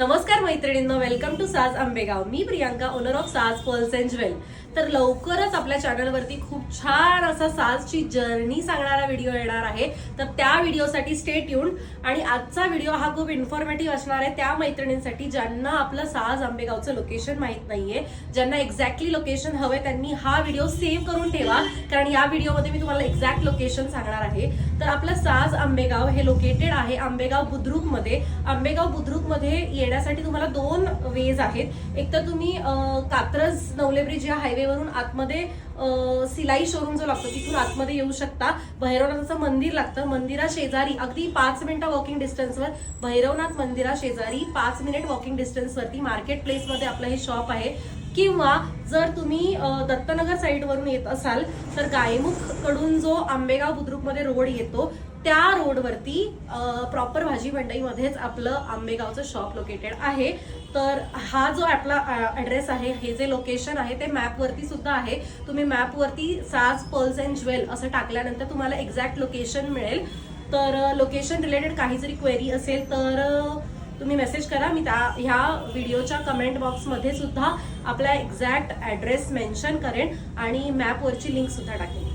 नमस्कार मैत्रिणींनो, welcome to साज आंबेगाव. मी प्रियांका, ओनर ऑफ साज पर्ल्स अँड ज्वेल. तर लवकरच आपल्या चॅनलवरती खूप छान असा साजची जर्नी सांगणारा व्हिडिओ येणार आहे. तर त्या व्हिडिओसाठी स्टे ट्यून. आणि आजचा व्हिडिओ हा खूप इन्फॉर्मेटिव्ह असणार आहे त्या मैत्रिणींसाठी ज्यांना आपलं साज आंबेगावचं लोकेशन माहित नाहीये, ज्यांना एक्झॅक्टली लोकेशन हवंय त्यांनी हा व्हिडिओ सेव्ह करून ठेवा, कारण या व्हिडिओमध्ये मी तुम्हाला एक्झॅक्ट लोकेशन सांगणार आहे. तर आपलं साज आंबेगाव हे लोकेटेड आहे आंबेगाव बुद्रुकमध्ये. आंबेगाव बुद्रुकमध्ये येण्यासाठी तुम्हाला दोन वेज आहेत. एक तर तुम्ही कात्रज नवले ब्रिज या हायवेवरून आतमध्ये सिलाई शोरूम जो लागतो तिथून आतमध्ये येऊ शकता. भैरवनाथाचं मंदिर लागतं, मंदिरा शेजारी अगदी 5 मिनिटं वॉकिंग डिस्टन्सवर भैरवनाथ मंदिरा शेजारी 5 मिनिट वॉकिंग डिस्टन्सवरती मार्केट प्लेसमध्ये आपलं हे शॉप आहे. किंवा जर तुम्ही दत्तनगर साईडवरून येत असाल तर गायमुख कडून जो आंबेगाव बुद्रुकमध्ये रोड येतो त्या रोडवरती प्रॉपर भाजी मंडईमध्येच आपलं आंबेगावचं शॉप लोकेटेड आहे. तर हा जो आपला ऍड्रेस आहे, हे जे लोकेशन आहे ते मॅपवरती सुद्धा आहे. तुम्ही मॅपवरती साज पर्ल्स अँड ज्वेल असं टाकल्यानंतर तुम्हाला एक्झॅक्ट लोकेशन मिळेल. तर लोकेशन रिलेटेड काही जरी क्वेरी असेल तर तुम्ही मेसेज करा. मी ह्या व्हिडिओच्या कमेंट बॉक्समध्ये सुद्धा आपला एक्झॅक्ट ऍड्रेस मेन्शन करेन आणि मॅपवरची लिंक सुद्धा टाकेन.